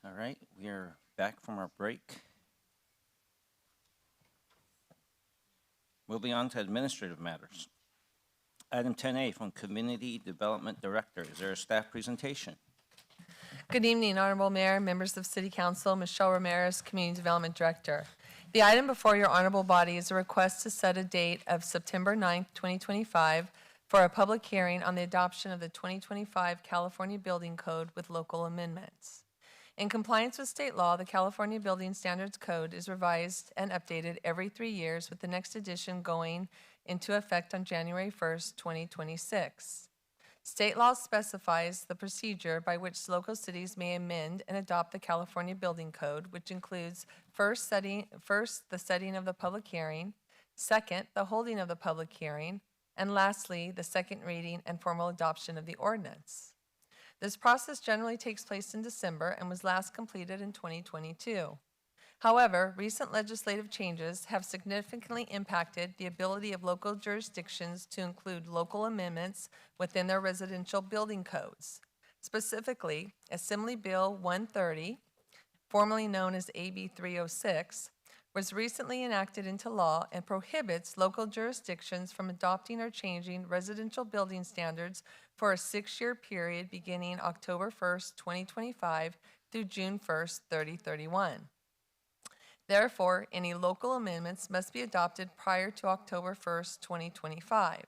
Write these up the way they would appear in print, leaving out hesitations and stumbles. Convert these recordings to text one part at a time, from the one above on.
All right, we are back from our break. Moving on to administrative matters. Item 10A from Community Development Director. Is there a staff presentation? Good evening, Honorable Mayor, members of City Council, Michelle Ramirez, Community Development Director. The item before your honorable body is a request to set a date of September 9th, 2025 for a public hearing on the adoption of the 2025 California Building Code with local amendments. In compliance with state law, the California Building Standards Code is revised and updated every 3 years, with the next edition going into effect on January 1st, 2026. State law specifies the procedure by which local cities may amend and adopt the California Building Code, which includes first, the setting of the public hearing, second, the holding of the public hearing, and lastly, the second reading and formal adoption of the ordinance. This process generally takes place in December and was last completed in 2022. However, recent legislative changes have significantly impacted the ability of local jurisdictions to include local amendments within their residential building codes. Specifically, Assembly Bill 130, formerly known as AB 306, was recently enacted into law and prohibits local jurisdictions from adopting or changing residential building standards for a 6-year period beginning October 1st, 2025 through June 1st, 2031. Therefore, any local amendments must be adopted prior to October 1st, 2025.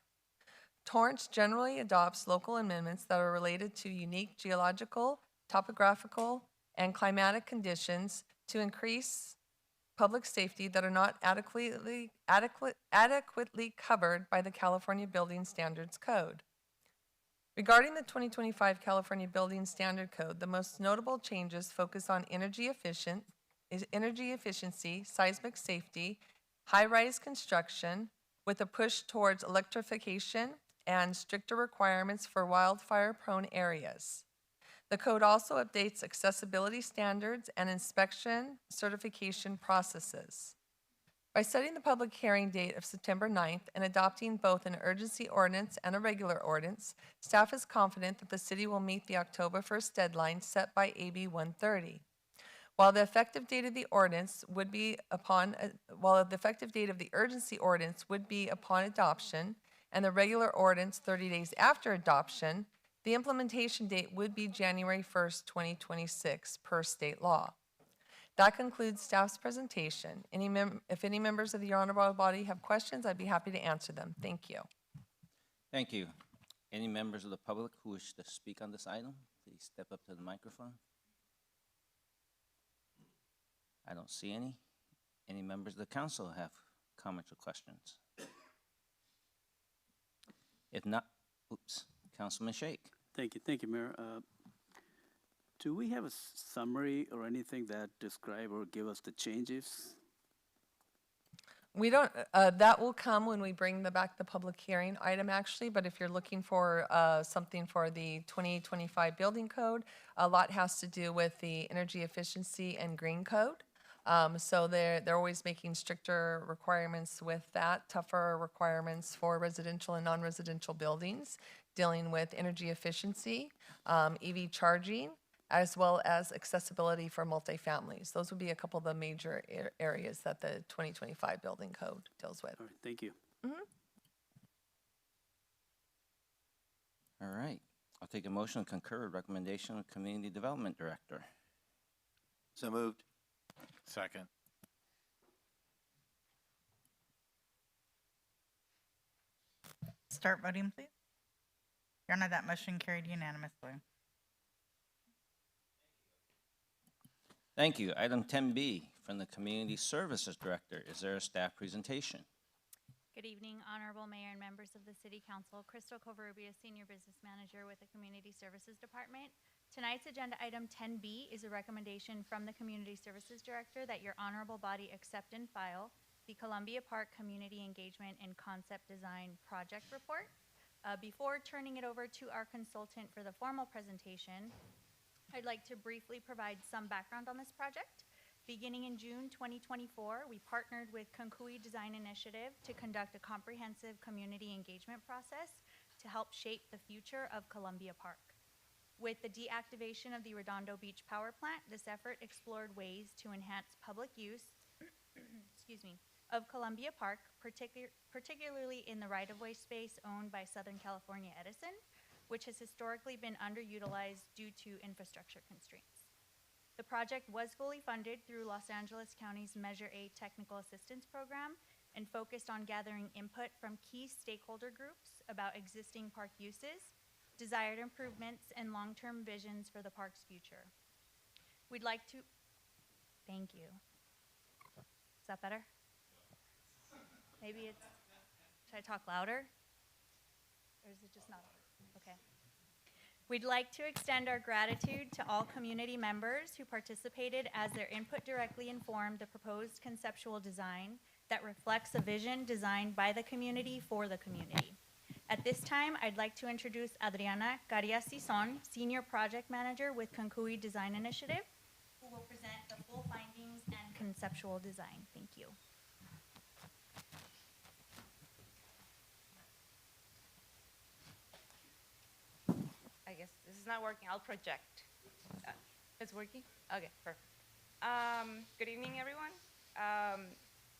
Torrance generally adopts local amendments that are related to unique geological, topographical, and climatic conditions to increase public safety that are not adequately covered by the California Building Standards Code. Regarding the 2025 California Building Standard Code, the most notable changes focus on energy efficiency, seismic safety, high-rise construction, with a push towards electrification and stricter requirements for wildfire-prone areas. The code also updates accessibility standards and inspection certification processes. By setting the public hearing date of September 9th and adopting both an urgency ordinance and a regular ordinance, staff is confident that the city will meet the October 1st deadline set by AB 130. While the effective date of the ordinance would be upon, while the effective date of the urgency ordinance would be upon adoption and the regular ordinance 30 days after adoption, the implementation date would be January 1st, 2026 per state law. That concludes staff's presentation. If any members of the honorable body have questions, I'd be happy to answer them. Thank you. Thank you. Any members of the public who wish to speak on this item, please step up to the microphone. I don't see any. Any members of the council have comments or questions? If not, Councilman Shake. Thank you, Mayor. Do we have a summary or anything that describe or give us the changes? We don't, that will come when we bring back the public hearing item, actually, but if you're looking for something for the 2025 building code, a lot has to do with the energy efficiency and green code. So they're always making stricter requirements with that, tougher requirements for residential and non-residential buildings, dealing with energy efficiency, EV charging, as well as accessibility for multifamilies. Those would be a couple of the major areas that the 2025 building code deals with. All right, thank you. All right. I'll take a motion to concur with recommendation of Community Development Director. So moved. Second. Start voting, please. Your Honor, that motion carried unanimously. Thank you. Item 10B from the Community Services Director. Is there a staff presentation? Good evening, Honorable Mayor and members of the City Council. Crystal Covarrubias, Senior Business Manager with the Community Services Department. Tonight's agenda item 10B is a recommendation from the Community Services Director that your honorable body accept and file the Columbia Park Community Engagement and Concept Design Project Report. Before turning it over to our consultant for the formal presentation, I'd like to briefly provide some background on this project. Beginning in June 2024, we partnered with Concui Design Initiative to conduct a comprehensive community engagement process to help shape the future of Columbia Park. With the deactivation of the Redondo Beach Power Plant, this effort explored ways to enhance public use of Columbia Park, particularly in the right-of-way space owned by Southern California Edison, which has historically been underutilized due to infrastructure constraints. The project was fully funded through Los Angeles County's Measure A Technical Assistance Program and focused on gathering input from key stakeholder groups about existing park uses, desired improvements, and long-term visions for the park's future. We'd like to, thank you. Is that better? Maybe it's, should I talk louder? Or is it just not? Okay. We'd like to extend our gratitude to all community members who participated as their input directly informed the proposed conceptual design that reflects a vision designed by the community for the community. At this time, I'd like to introduce Adriana Caria-Cison, Senior Project Manager with Concui Design Initiative, who will present the full findings and conceptual design. Thank you. I guess this is not working. I'll project. It's working? Okay, perfect. Good evening, everyone.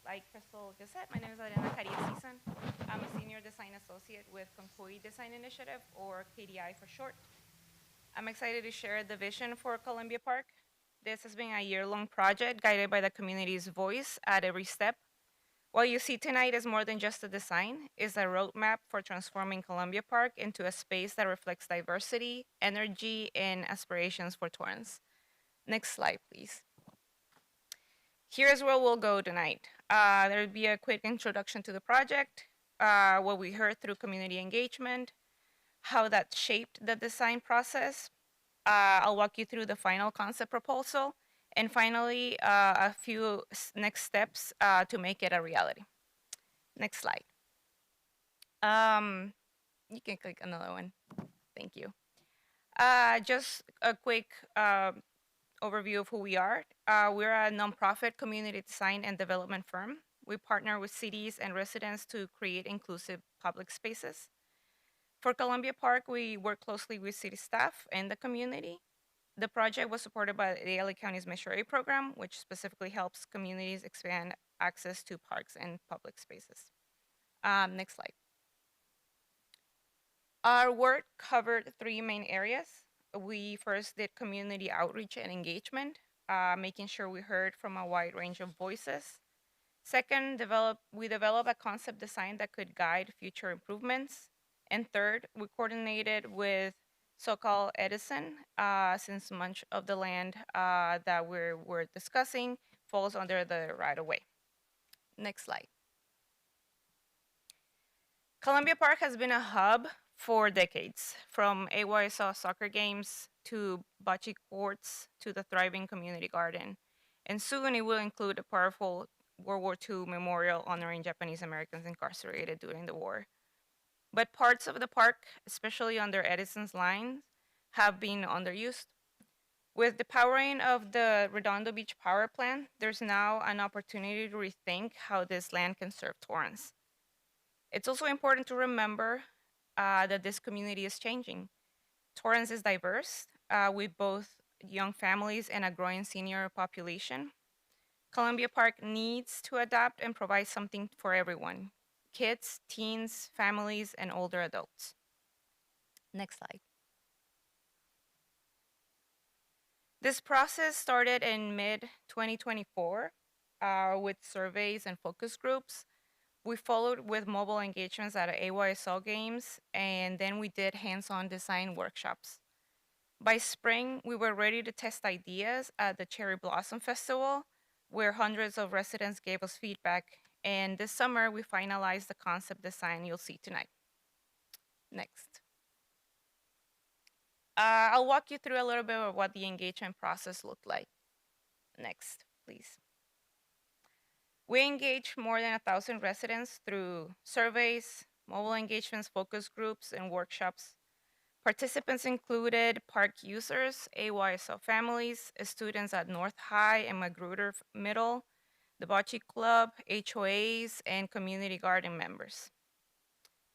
Like Crystal just said, my name is Adriana Caria-Cison. I'm a Senior Design Associate with Concui Design Initiative, or KDI for short. I'm excited to share the vision for Columbia Park. This has been a year-long project guided by the community's voice at every step. What you see tonight is more than just a design. It's a roadmap for transforming Columbia Park into a space that reflects diversity, energy, and aspirations for Torrance. Next slide, please. Here's where we'll go tonight. There'll be a quick introduction to the project, what we heard through community engagement, how that shaped the design process. I'll walk you through the final concept proposal, and finally, a few next steps to make it a reality. Next slide. You can click another one. Thank you. Just a quick overview of who we are. We're a nonprofit community design and development firm. We partner with cities and residents to create inclusive public spaces. For Columbia Park, we work closely with city staff and the community. The project was supported by the LA County's Measure A program, which specifically helps communities expand access to parks and public spaces. Next slide. Our work covered three main areas. We first did community outreach and engagement, making sure we heard from a wide range of voices. Second, we developed a concept design that could guide future improvements. And third, we coordinated with so-called Edison, since much of the land that we're discussing falls under the right-of-way. Next slide. Columbia Park has been a hub for decades, from AYSO soccer games to bocce courts to the thriving community garden. And soon it will include a powerful World War II memorial honoring Japanese Americans incarcerated during the war. But parts of the park, especially under Edison's lines, have been underused. With the powering of the Redondo Beach power plant, there's now an opportunity to rethink how this land can serve Torrance. It's also important to remember that this community is changing. Torrance is diverse, with both young families and a growing senior population. Columbia Park needs to adapt and provide something for everyone: kids, teens, families, and older adults. Next slide. This process started in mid 2024 with surveys and focus groups. We followed with mobile engagements at AYSL games, and then we did hands-on design workshops. By spring, we were ready to test ideas at the Cherry Blossom Festival, where hundreds of residents gave us feedback. And this summer, we finalized the concept design you'll see tonight. Next. I'll walk you through a little bit of what the engagement process looked like. Next, please. We engaged more than 1,000 residents through surveys, mobile engagements, focus groups, and workshops. Participants included park users, AYSO families, students at North High and Magruder Middle, the Bocce Club, HOAs, and community garden members.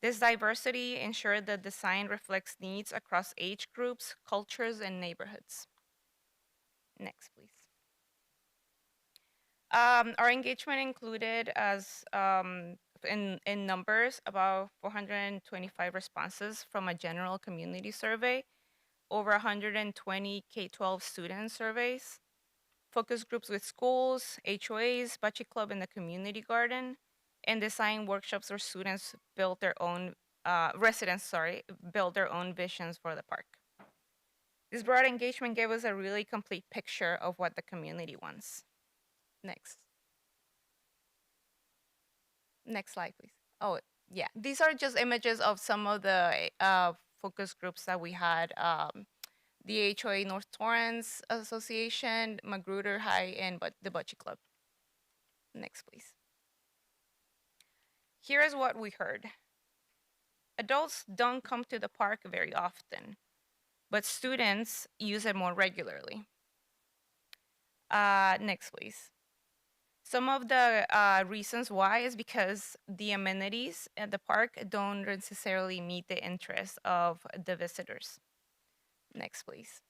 This diversity ensured that design reflects needs across age groups, cultures, and neighborhoods. Next, please. Our engagement included, as in numbers, about 425 responses from a general community survey, over 120 K-12 student surveys, focus groups with schools, HOAs, Bocce Club, and the community garden, and design workshops where students built their own, built their own visions for the park. This broad engagement gave us a really complete picture of what the community wants. Next. Next slide, please. Oh, yeah. These are just images of some of the focus groups that we had. The HOA North Torrance Association, Magruder High, and the Bocce Club. Next, please. Here is what we heard. Adults don't come to the park very often, but students use it more regularly. Next, please. Some of the reasons why is because the amenities at the park don't necessarily meet the interests of the visitors. Next, please.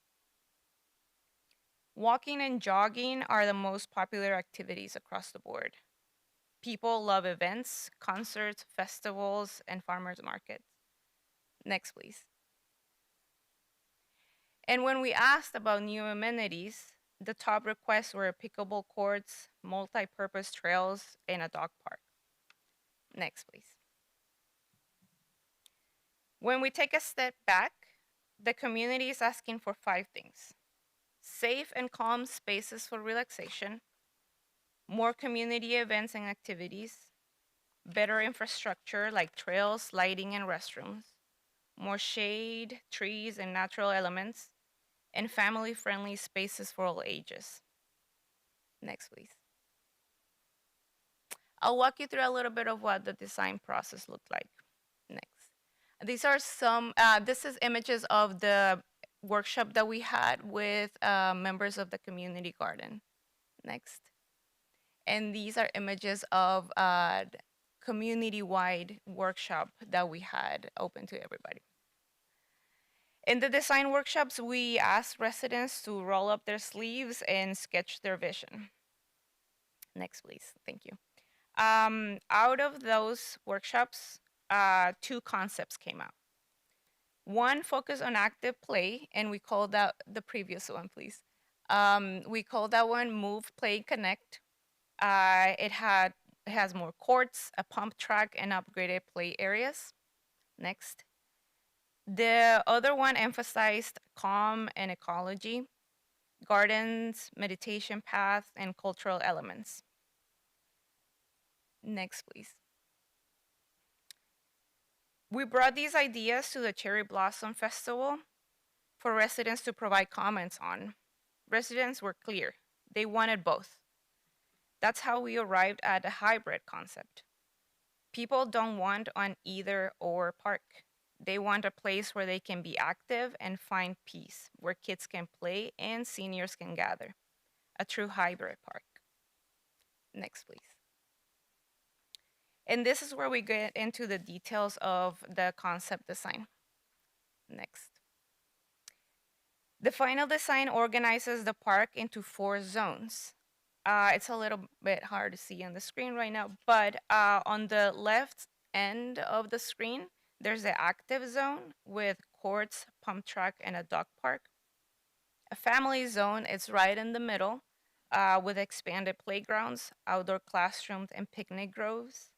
Walking and jogging are the most popular activities across the board. People love events, concerts, festivals, and farmers markets. Next, please. And when we asked about new amenities, the top requests were pickleball courts, multi-purpose trails, and a dog park. Next, please. When we take a step back, the community is asking for 5 things: safe and calm spaces for relaxation, more community events and activities, better infrastructure like trails, lighting, and restrooms, more shade, trees, and natural elements, and family-friendly spaces for all ages. Next, please. I'll walk you through a little bit of what the design process looked like. Next. These are some, this is images of the workshop that we had with members of the community garden. Next. And these are images of community-wide workshop that we had open to everybody. In the design workshops, we asked residents to roll up their sleeves and sketch their vision. Next, please. Thank you. Out of those workshops, 2 concepts came out. One focused on active play, and we called that the previous one, please. We called that one Move, Play, Connect. It has more courts, a pump track, and upgraded play areas. Next. The other one emphasized calm and ecology, gardens, meditation paths, and cultural elements. Next, please. We brought these ideas to the Cherry Blossom Festival for residents to provide comments on. Residents were clear. They wanted both. That's how we arrived at a hybrid concept. People don't want an either or park. They want a place where they can be active and find peace, where kids can play and seniors can gather. A true hybrid park. Next, please. And this is where we get into the details of the concept design. Next. The final design organizes the park into 4 zones. It's a little bit hard to see on the screen right now, but on the left end of the screen, there's the active zone with courts, pump track, and a dog park. A family zone is right in the middle with expanded playgrounds, outdoor classrooms, and picnic groves.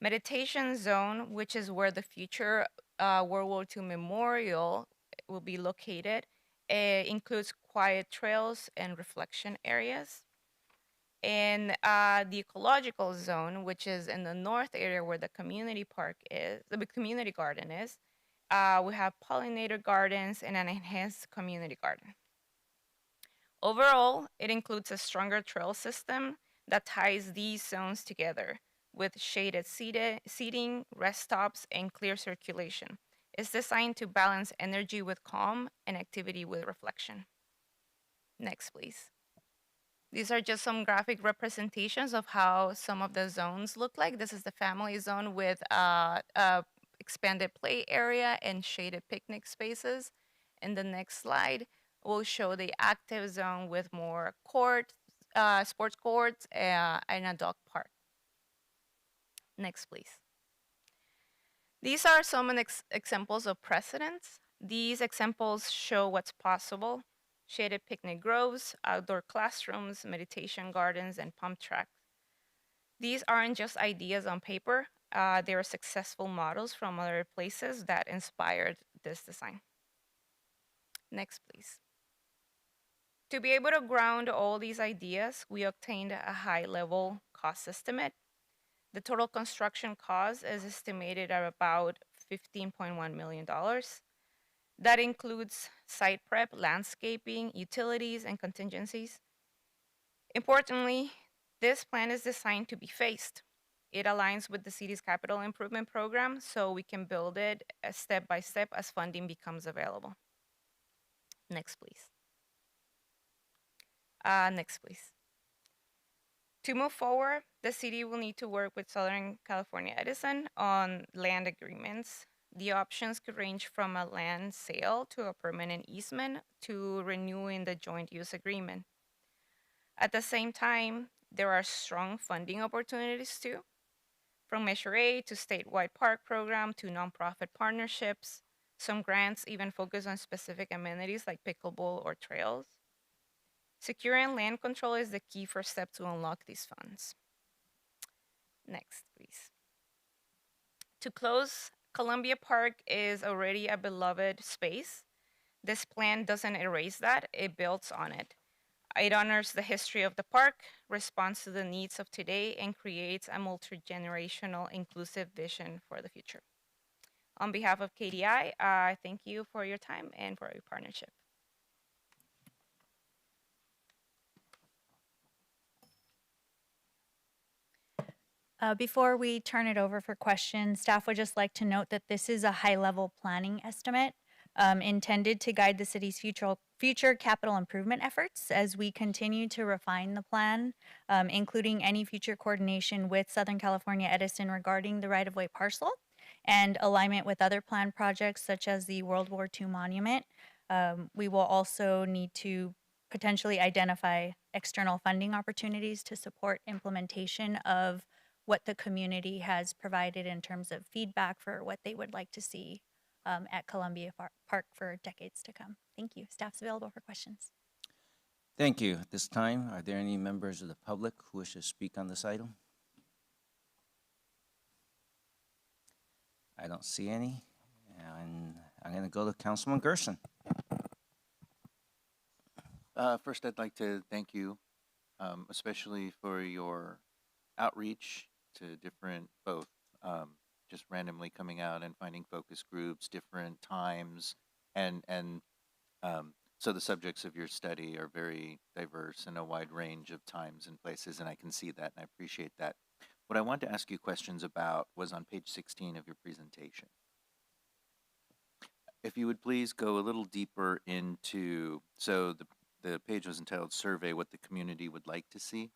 Meditation zone, which is where the future World War II memorial will be located, includes quiet trails and reflection areas. And the ecological zone, which is in the north area where the community park is, the community garden is, we have pollinator gardens and an enhanced community garden. Overall, it includes a stronger trail system that ties these zones together with shaded seating, rest stops, and clear circulation. It's designed to balance energy with calm and activity with reflection. Next, please. These are just some graphic representations of how some of the zones look like. This is the family zone with expanded play area and shaded picnic spaces. In the next slide, we'll show the active zone with more sports courts, and a dog park. Next, please. These are some examples of precedents. These examples show what's possible. Shaded picnic groves, outdoor classrooms, meditation gardens, and pump tracks. These aren't just ideas on paper. They are successful models from other places that inspired this design. Next, please. To be able to ground all these ideas, we obtained a high-level cost estimate. The total construction cost is estimated at about $15.1 million. That includes site prep, landscaping, utilities, and contingencies. Importantly, this plan is designed to be phased. It aligns with the city's capital improvement program, so we can build it step by step as funding becomes available. Next, please. Next, please. To move forward, the city will need to work with Southern California Edison on land agreements. The options could range from a land sale to a permanent easement to renewing the joint use agreement. At the same time, there are strong funding opportunities too, from Measure A to statewide park program to nonprofit partnerships. Some grants even focus on specific amenities like pickleball or trails. Securing land control is the key first step to unlock these funds. Next, please. To close, Columbia Park is already a beloved space. This plan doesn't erase that, it builds on it. It honors the history of the park, responds to the needs of today, and creates a multi-generational inclusive vision for the future. On behalf of KDI, I thank you for your time and for your partnership. Before we turn it over for questions, staff would just like to note that this is a high-level planning estimate intended to guide the city's future capital improvement efforts as we continue to refine the plan, including any future coordination with Southern California Edison regarding the right-of-way parcel and alignment with other planned projects such as the World War II monument. We will also need to potentially identify external funding opportunities to support implementation of what the community has provided in terms of feedback for what they would like to see at Columbia Park for decades to come. Thank you. Staff's available for questions. Thank you. At this time, are there any members of the public who wish to speak on this item? I don't see any, and I'm going to go to Councilman Gerson. First, I'd like to thank you, especially for your outreach to different, both just randomly coming out and finding focus groups, different times, and so the subjects of your study are very diverse in a wide range of times and places, and I can see that, and I appreciate that. What I wanted to ask you questions about was on page 16 of your presentation. If you would please go a little deeper into, so the page was entitled Survey, What the Community Would Like to See.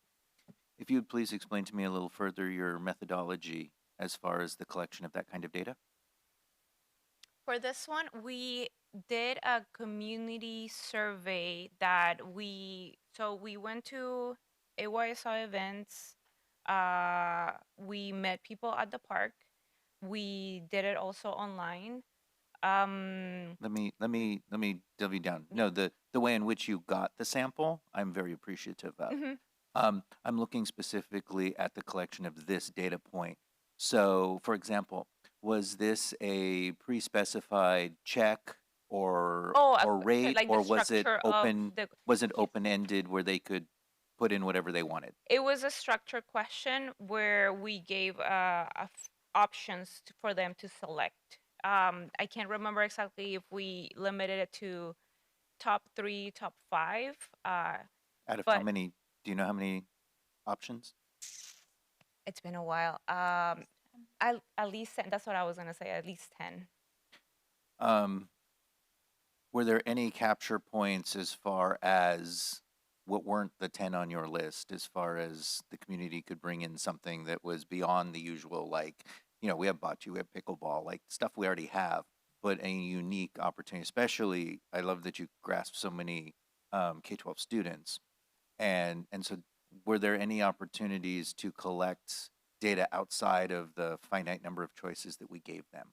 If you would please explain to me a little further your methodology as far as the collection of that kind of data. For this one, we did a community survey that we went to AYSO events. We met people at the park. We did it also online. Let me delve you down. No, the way in which you got the sample, I'm very appreciative of. Mhm. I'm looking specifically at the collection of this data point. So, for example, was this a pre-specified check or rate, like the or was it structure of open? the Was it open-ended where they could put in whatever they wanted? It was a structured question where we gave options for them to select. I can't remember exactly if we limited it to top 3, top 5. Out of how But many? Do you know how many options? it's been a while. At least 10, that's what I was gonna say. At least 10. Were there any capture points as far as what weren't the 10 on your list, as far as the community could bring in something that was beyond the usual, like, we have bocce, we have pickleball, like stuff we already have, but a unique opportunity? Especially, I love that you grasp so many K-12 students. And so were there any opportunities to collect data outside of the finite number of choices that we gave them?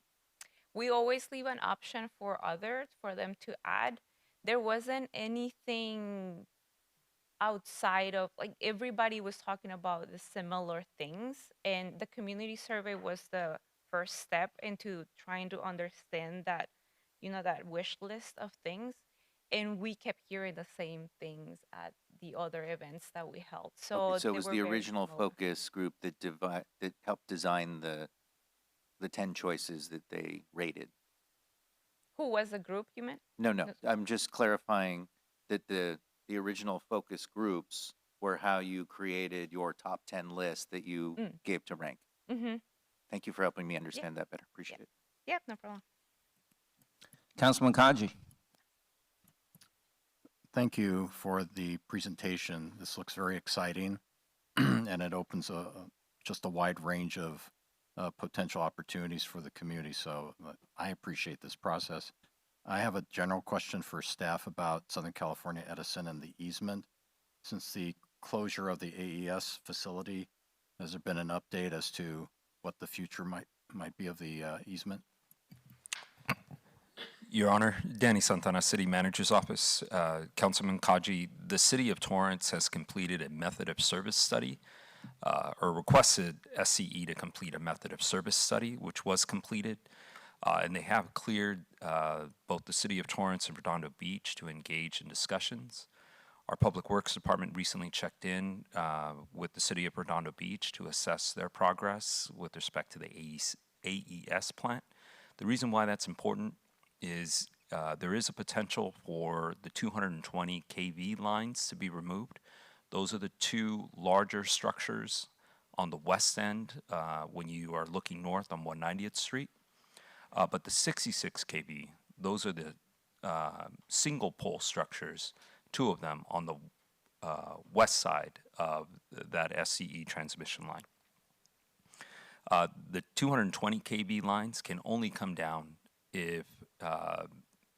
We always leave an option for others for them to add. There wasn't anything outside of, like, everybody was talking about the similar things, and the community survey was the first step into trying to understand that, that wish list of things. And we kept hearing the same things at the other events that we held. So Okay, so it they was were the very original similar. focus group that helped design the 10 choices that they rated. Who was the group you meant? No, No. I'm just clarifying that the original focus groups were how you created your top 10 list that you gave to rank. Mm-hmm. Thank you for helping me understand that better. Appreciate it. Yeah, no problem. Councilman Kaji. Thank you for the presentation. This looks very exciting, and it opens just a wide range of potential opportunities for the community. So I appreciate this process. I have a general question for staff about Southern California Edison and the easement. Since the closure of the AES facility, has there been an update as to what the future might be of the easement? Your Honor, Danny Santana, City Manager's Office. Councilman Kaji, the City of Torrance has completed a method of service study, or requested SCE to complete a method of service study, which was completed. And they have cleared both the City of Torrance and Redondo Beach to engage in discussions. Our Public Works Department recently checked in with the City of Redondo Beach to assess their progress with respect to the AES plant. The reason why that's important is there is a potential for the 220 kV lines to be removed. Those are the two larger structures on the west end when you are looking north on 190th Street. But the 66 kV those are the single pole structures, two of them on the west side of that SCE transmission line. The 220 kV lines can only come down if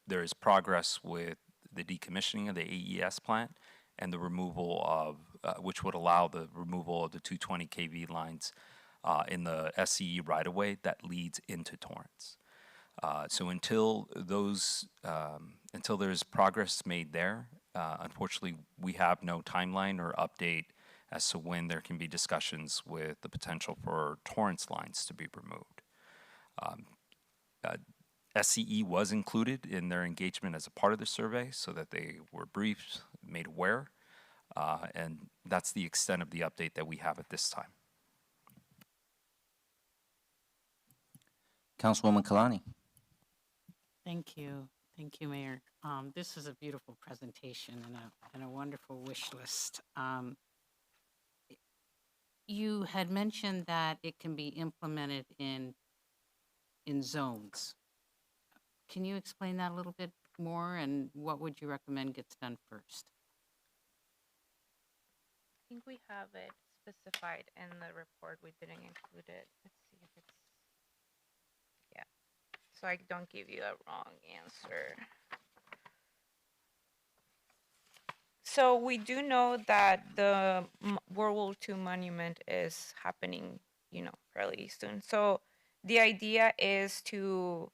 there is progress with the decommissioning of the AES plant and the removal of, which would allow the removal of the 220 kV lines in the SCE right-of-way that leads into Torrance. So until there's progress made there, unfortunately, we have no timeline or update as to when there can be discussions with the potential for Torrance lines to be removed. SCE was included in their engagement as a part of the survey so that they were briefed, made aware, and that's the extent of the update that we have at this time. Councilwoman Kalani. Thank you. Thank you, Mayor. This is a beautiful presentation and a wonderful wish list. You had mentioned that it can be implemented in zones. Can you explain that a little bit more, and what would you recommend gets done first? I think we have it specified in the report. We didn't include it. Let's see if it's, yeah. So I don't give you a wrong answer. So we do know that the World War II monument is happening, fairly soon. So the idea is to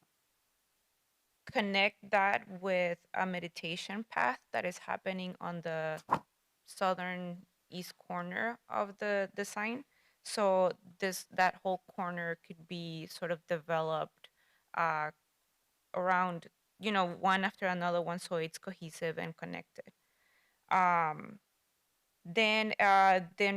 connect that with a meditation path that is happening on the southern east corner of the sign. So that whole corner could be sort of developed around, one after another one, so it's cohesive and connected. Then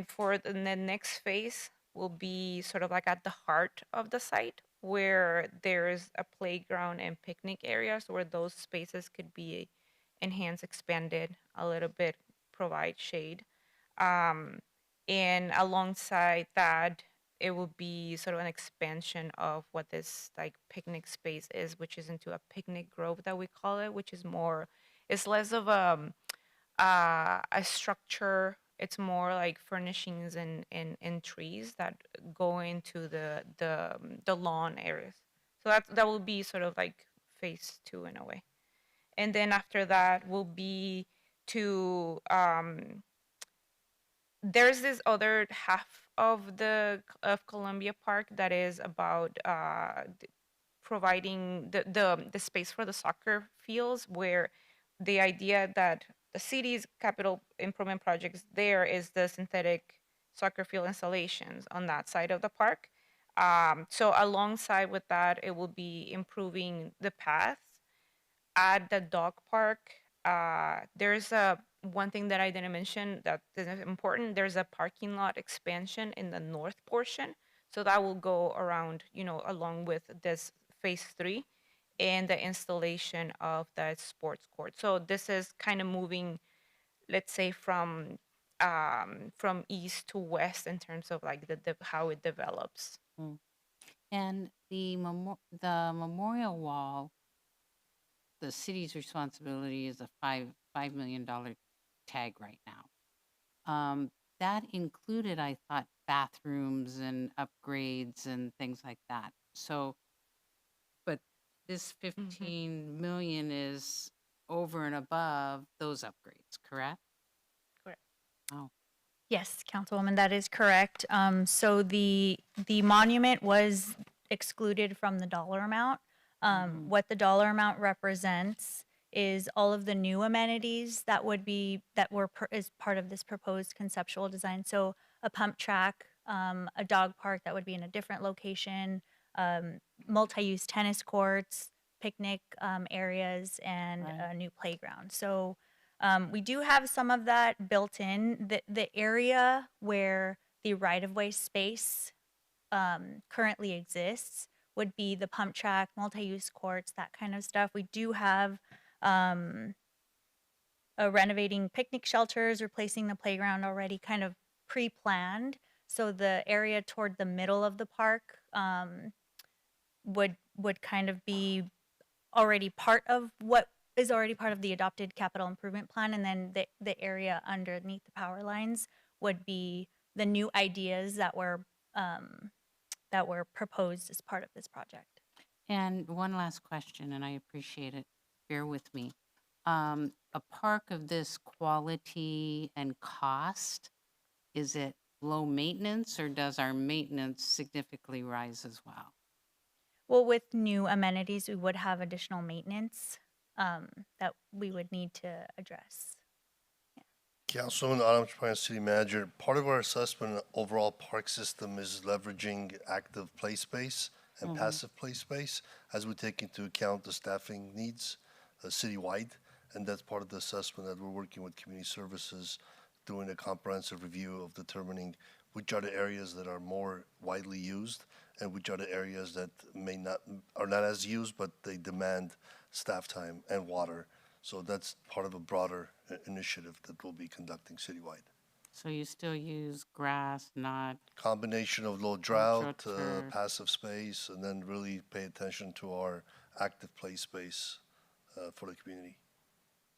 for the next phase will be sort of like at the heart of the site, where there's a playground and picnic areas where those spaces could be enhanced, expanded a little bit, provide shade. And alongside that, it will be sort of an expansion of what this like picnic space is, which is into a picnic grove that we call it, which is it's less of a structure. It's more like furnishings and trees that go into the lawn areas. So that will be sort of like phase 2 in a way. And then after that will be to there's this other half of Columbia Park that is about providing the space for the soccer fields, where the idea that the city's capital improvement projects there is the synthetic soccer field installations on that side of the park. So alongside with that, it will be improving the paths at the dog park. There's one thing that I didn't mention that is important. There's a parking lot expansion in the north portion. So that will go around, along with this phase 3 and the installation of that sports court. So this is kind of moving, let's say, from east to west in terms of like how it develops. And the memorial wall, the city's responsibility is a $5 million tag right now. That included, I thought, bathrooms and upgrades and things like that. So, but this 15 million is over and above those upgrades, correct? Correct. Oh. Yes, Councilwoman, that is correct. So the monument was excluded from the dollar amount. What the dollar amount represents is all of the new amenities that were as part of this proposed conceptual design. So a pump track, a dog park that would be in a different location, multi-use tennis courts, picnic areas, and a new playground. So we do have some of that built in. The area where the right-of-way space currently exists would be the pump track, multi-use courts, that kind of stuff. We do have renovating picnic shelters, replacing the playground already kind of pre-planned. So the area toward the middle of the park would kind of be already part of what is already part of the adopted capital improvement plan, and then the area underneath the power lines would be the new ideas that were proposed as part of this project. And one last question, and I appreciate it. Bear with me. A park of this quality and cost, is it low maintenance or does our maintenance significantly rise as well? Well, with new amenities, we would have additional maintenance that we would need to address. Councilman Adams, Prime City Manager, part of our assessment of overall park system is leveraging active play space and passive play space as we take into account the staffing needs citywide. And that's part of the assessment that we're working with community services, doing a comprehensive review of determining which are the areas that are more widely used and which are the areas that are not as used, but they demand staff time and water. So that's part of a broader initiative that we'll be conducting citywide. So you still use grass, not, Combination of low drought, turf. passive space, and then really pay attention to our active play space for the community.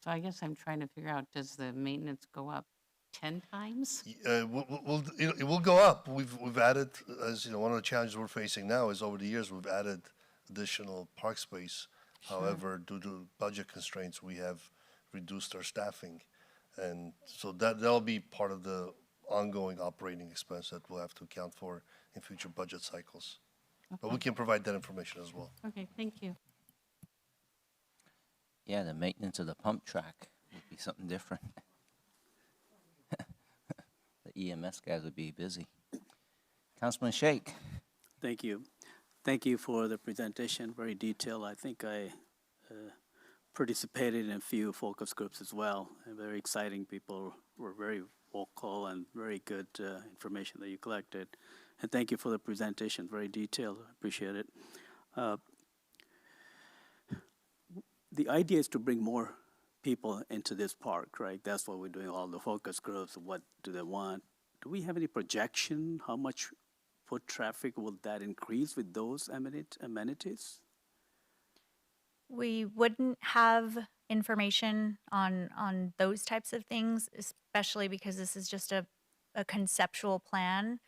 so I guess I'm trying to figure out, does the maintenance go up 10 times? It will go up. We've added, as you know, one of the challenges we're facing now is over the years we've added additional park space. However, due to budget constraints, we have reduced our staffing, and so that'll be part of the ongoing operating expense that we'll have to account for in future budget cycles. But we can provide that information as well. Okay, thank you. Yeah, the maintenance of the pump track would be something different. The EMS guys would be busy. Councilman Shake. Thank you. Thank you for the presentation, very detailed. I think I participated in a few focus groups as well. And very exciting. People were very vocal and very good information that you collected. And thank you for the presentation, very detailed. Appreciate it. The idea is to bring more people into this park, right? That's why we're doing all the focus groups. What do they want? Do we have any projection? How much foot traffic will that increase with those amenities? We wouldn't have information on those types of things, especially because this is just a conceptual plan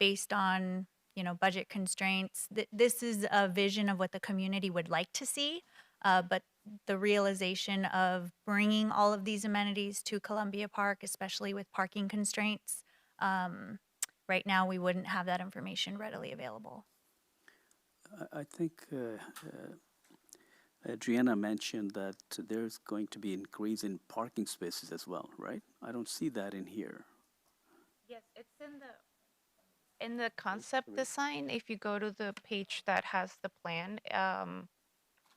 based on, you know, budget constraints. This is a vision of what the community would like to see, but the realization of bringing all of these amenities to Columbia Park, especially with parking constraints, right now we wouldn't have that information readily available. I think Adriana mentioned that there's going to be increase in parking spaces as well, right? I don't see that in here. Yes, it's in the concept design. If you go to the page that has the plan,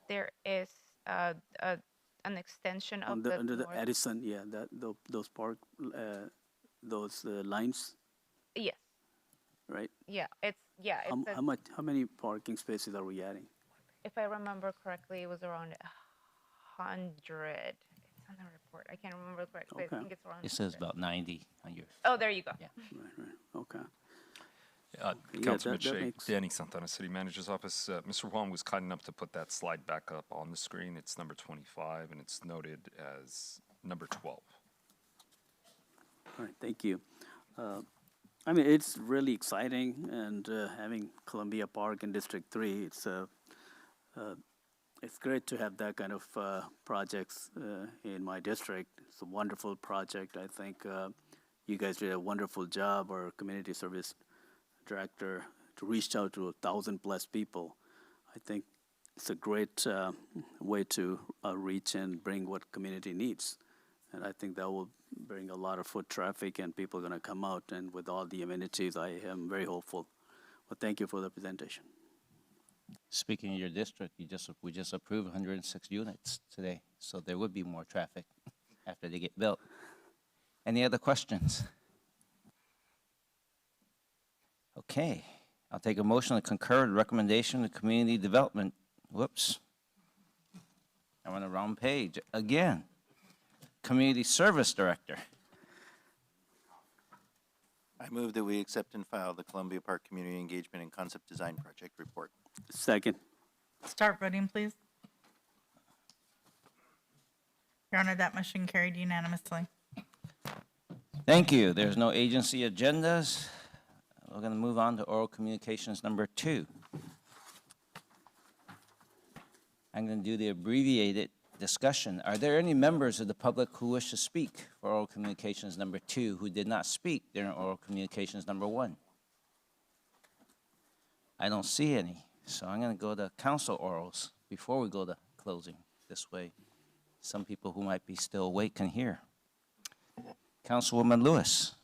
there is an extension of Under the north- Edison, yeah, those park those lines, Yes, right? yeah, it's How many parking spaces are we adding? if I remember correctly, it was around 100. It's on the report. I can't remember correctly. Okay. I think it's around. It says 100. about 90 on your. Oh, there you go. Yeah. Right. Okay. Councilman that Shea, makes- Danny Santana, City Manager's Office. Mr. Huang was kind enough to put that slide back up on the screen. It's number 25, and it's noted as number 12. All right, thank you. I mean, it's really exciting, and having Columbia Park in District 3, it's great to have that kind of projects in my district. It's a wonderful project. I think you guys did a wonderful job, our community service director, to reach out to 1,000+ people. I think it's a great way to reach and bring what community needs. And I think that will bring a lot of foot traffic, and people are going to come out. And with all the amenities, I am very hopeful. Well, thank you for the presentation. Speaking of your district, we just approved 106 units today, so there would be more traffic after they get built. Any other questions? Okay, I'll take a motion to concur with recommendation of community development. Whoops. I'm on the wrong page again. Community Service Director. I move that we accept and file the Columbia Park Community Engagement and Concept Design Project Report. Second. Start voting, please. Your Honor, that motion carried unanimously. Thank you. There's no agency agendas. We're going to move on to oral communications number 2. I'm going to do the abbreviated discussion. Are there any members of the public who wish to speak for oral communications number 2 who did not speak during oral communications number 1? I don't see any, so I'm going to go to council orals before we go to closing. This way, some people who might be still awake can hear. Councilwoman Lewis.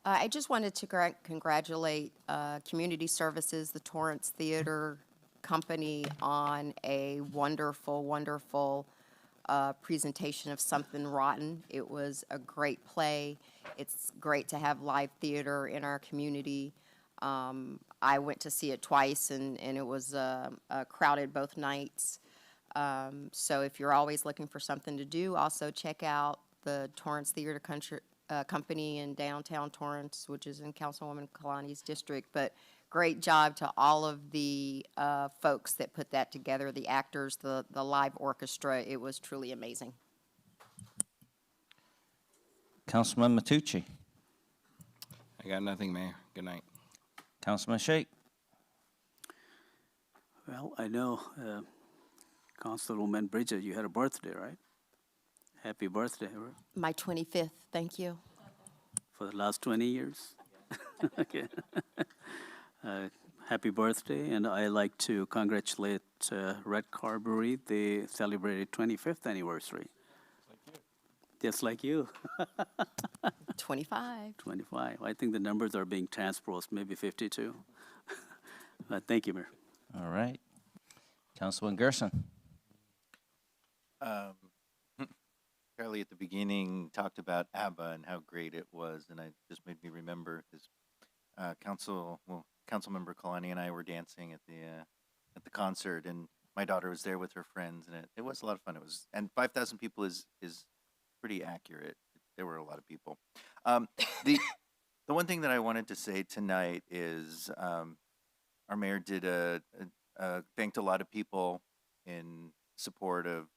I just wanted to congratulate Community Services, the Torrance Theater Company, on a wonderful, wonderful presentation of Something Rotten. It was a great play. It's great to have live theater in our community. I went to see it twice, and it was crowded both nights. So if you're always looking for something to do, also check out the Torrance Theater Company in downtown Torrance, which is in Councilwoman Kalani's district. But great job to all of the folks that put that together, the actors, the live orchestra. It was truly amazing. Councilman Matucci. I got nothing, Mayor. Good night. Councilman Sheikh. Well, I know, Councilwoman Bridget, you had a birthday, right? Happy birthday, right? My 25th, thank you. For the last 20 years. Okay. Happy birthday, and I like to congratulate Red Carberry. They celebrated 25th anniversary. Just like you. 25. 25. I think the numbers are being transposed, maybe 52. Thank you, Mayor. All right. Councilman Gerson. Charlie at the beginning talked about ABBA and how great it was, and it just made me remember because Councilmember Kalani and I were dancing at the concert, and my daughter was there with her friends, and it was a lot of fun. And 5,000 people is pretty accurate. There were a lot of people. The one thing that I wanted to say tonight is our mayor did thanked a lot of people in support of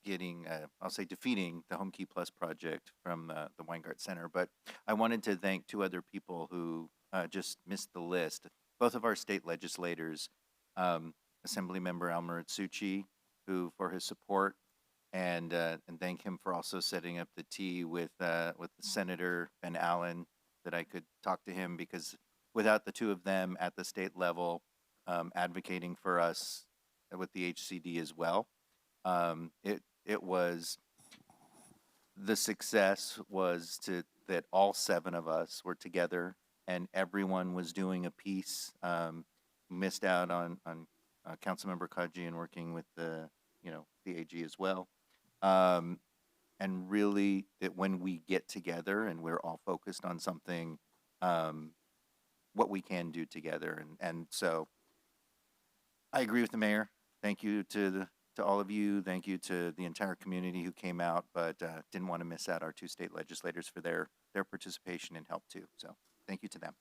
getting, I'll say, defeating the Home Key Plus project from the Weingart Center. But I wanted to thank 2 other people who just missed the list. Both of our state legislators, Assemblymember Almer Suchi, who for his support, and thank him for also setting up the tea with Senator Ben Allen, that I could talk to him, because without the 2 of them at the state level advocating for us with the HCD as well, it was, the success was that all 7 of us were together and everyone was doing a piece. Missed out on Councilmember Kaji and working with the AG as well. And really, that when we get together and we're all focused on something, what we can do together. And so I agree with the mayor. Thank you to all of you. Thank you to the entire community who came out, but didn't want to miss out our 2 state legislators for their participation and help too. So thank you to them.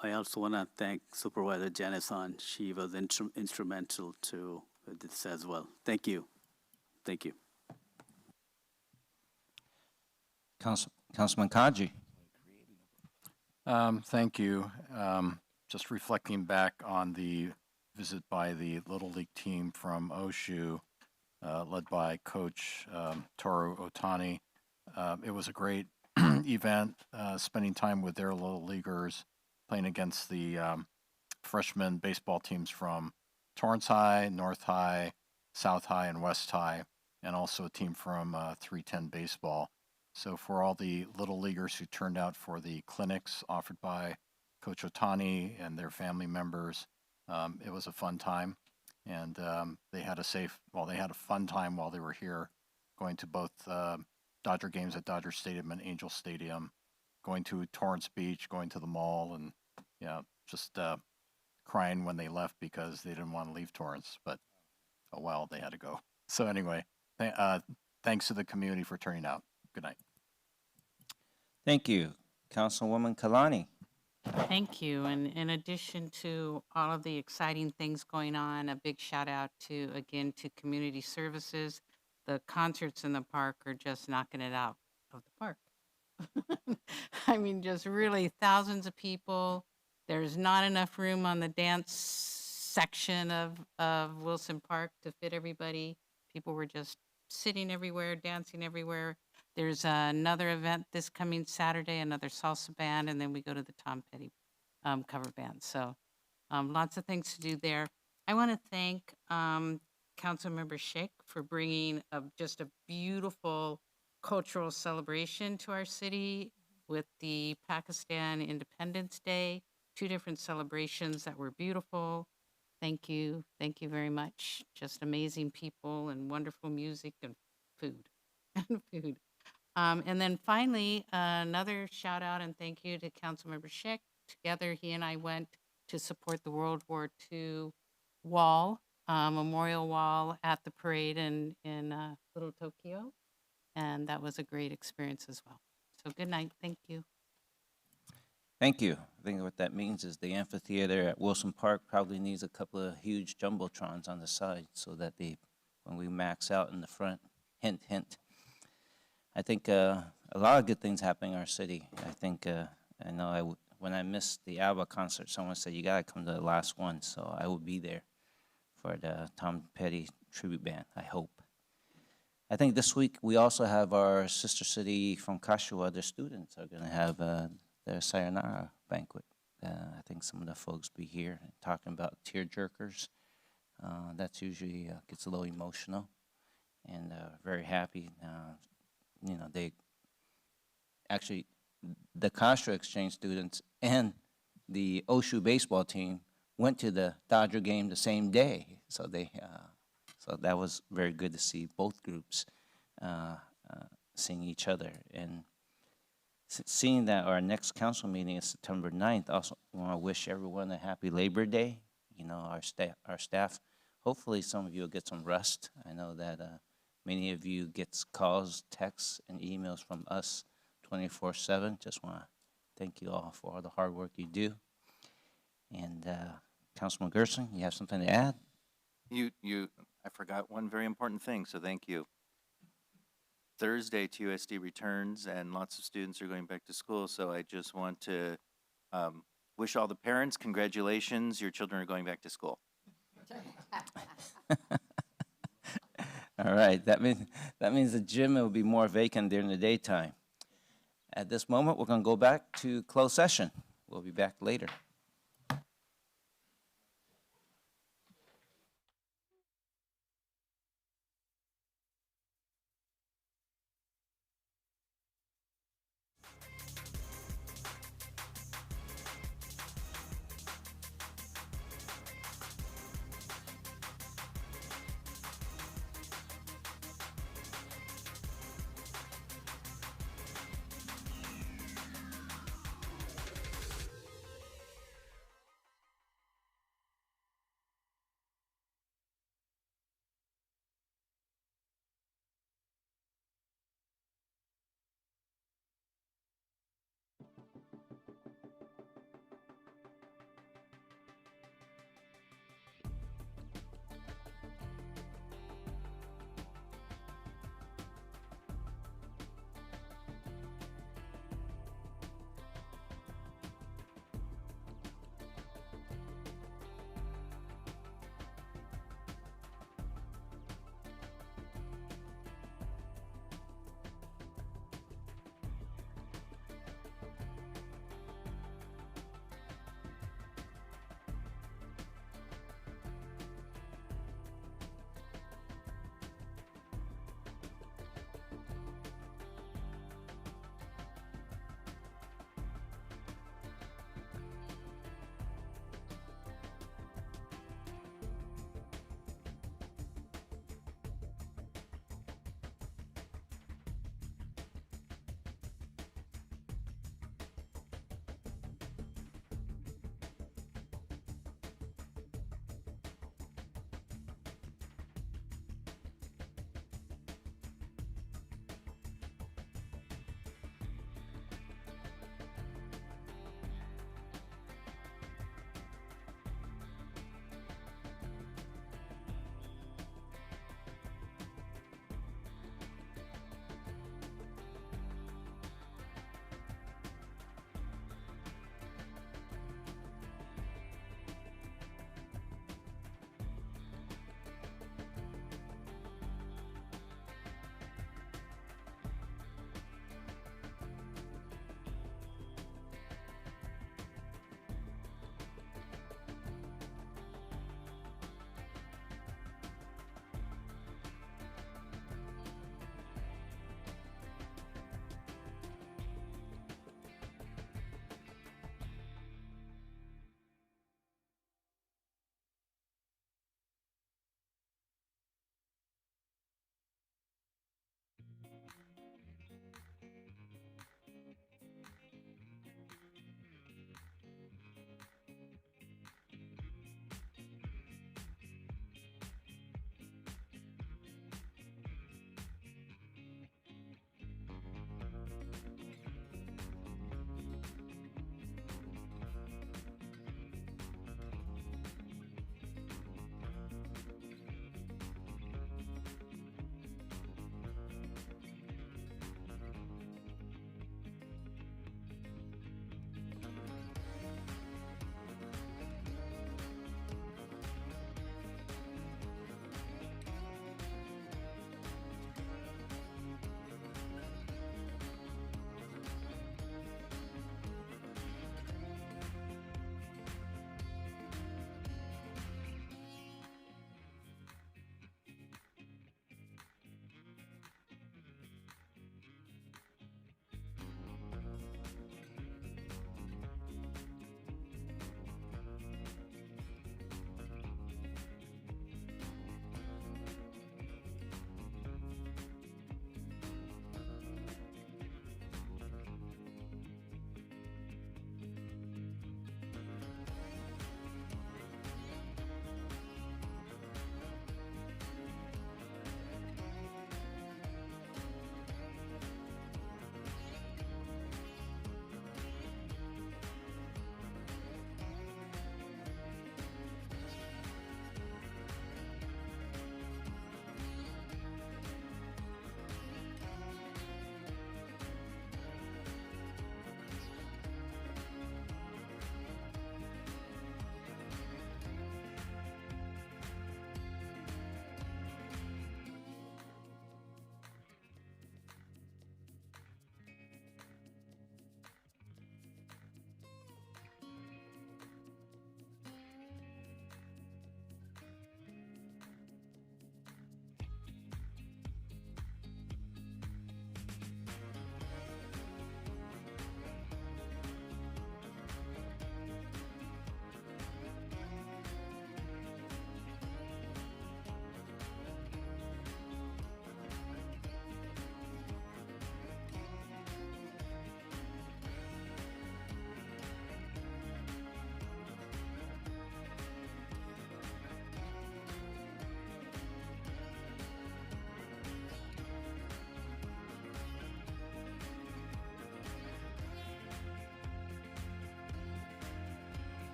I also want to thank Supervisor Janice Hahn. She was instrumental to this as well. Thank you. Thank you. Councilman Kaji. Thank you. Just reflecting back on the visit by the Little League team from Oshu, led by Coach Toru Otani. It was a great event, spending time with their little leaguers, playing against the freshman baseball teams from Torrance High, North High, South High, and West High, and also a team from 310 baseball. So for all the little leaguers who turned out for the clinics offered by Coach Otani and their family members, it was a fun time. And they had a fun time while they were here, going to both Dodger games at Dodger Stadium and Angel Stadium, going to Torrance Beach, going to the mall, and just crying when they left because they didn't want to leave Torrance. But oh well, they had to go. So anyway, thanks to the community for turning out. Good night. Thank you. Councilwoman Kalani. Thank you. And in addition to all of the exciting things going on, a big shout out to, again, to community services. The concerts in the park are just knocking it out of the park. I mean, just really thousands of people. There's not enough room on the dance section of Wilson Park to fit everybody. People were just sitting everywhere, dancing everywhere. There's another event this coming Saturday, another salsa band, and then we go to the Tom Petty cover band. So lots of things to do there. I want to thank Councilmember Sheikh for bringing just a beautiful cultural celebration to our city with the Pakistan Independence Day, 2 different celebrations that were beautiful. Thank you. Thank you very much. Just amazing people and wonderful music and food. And food. And then finally, another shout out and thank you to Councilmember Sheck. Together, he and I went to support the World War II wall, memorial wall at the parade in Little Tokyo. And that was a great experience as well. So good night. Thank you. Thank you. I think what that means is the amphitheater at Wilson Park probably needs a couple of huge jumbotrons on the side so that when we max out in the front, hint, hint. I think a lot of good things happening in our city. I think, I know when I missed the ABBA concert, someone said, you gotta come to the last one, so I will be there for the Tom Petty tribute band, I hope. I think this week we also have our sister city from Kashiwa, their students are gonna have their sayonara banquet. I think some of the folks be here talking about tear jerkers. That's usually gets a little emotional, and very happy. You know, they actually, the Kashiwa exchange students and the Oshu baseball team went to the Dodger game the same day. So so that was very good to see both groups seeing each other. And seeing that our next council meeting is September 9th, also want to wish everyone a happy Labor Day. You know, our staff, hopefully some of you will get some rest. I know that many of you get calls, texts, and emails from us 24/7. Just want to thank you all for all the hard work you do. And Councilman Gerson, you have something to add? I forgot one very important thing, so thank you. Thursday, TUSD returns, and lots of students are going back to school, so I just want to wish all the parents, congratulations, your children are going back to school. All right, that means the gym will be more vacant during the daytime. At this moment, we're going to go back to closed session. We'll be back later.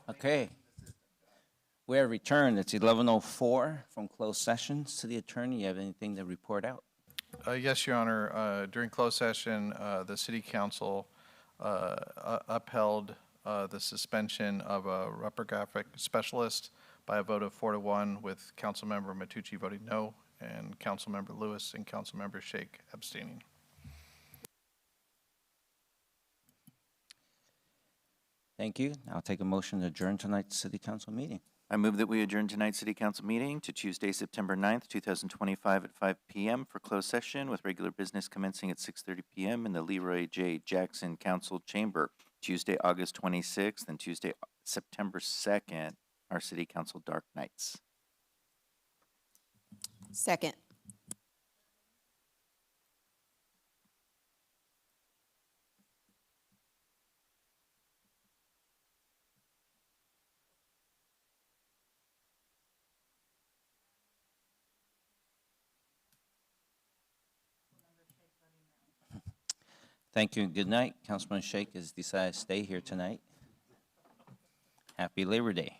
Okay. We are returned. It's 11:04 from closed session. City Attorney, you have anything to report out? Yes, Your Honor. During closed session, the city council upheld the suspension of a reprographic specialist by a vote of 4-1, with Councilmember Matucci voting no, and Councilmember Lewis and Councilmember Shake abstaining. Thank you. I'll take a motion to adjourn tonight's city council meeting. I move that we adjourn tonight's city council meeting to Tuesday, September 9th, 2025 at 5 p.m. for closed session, with regular business commencing at 6:30 p.m. in the Leroy J. Jackson Council Chamber. Tuesday, August 26th and Tuesday, September 2nd, our city council dark nights. Second. Thank you and good night. Councilman Shake has decided to stay here tonight. Happy Labor Day.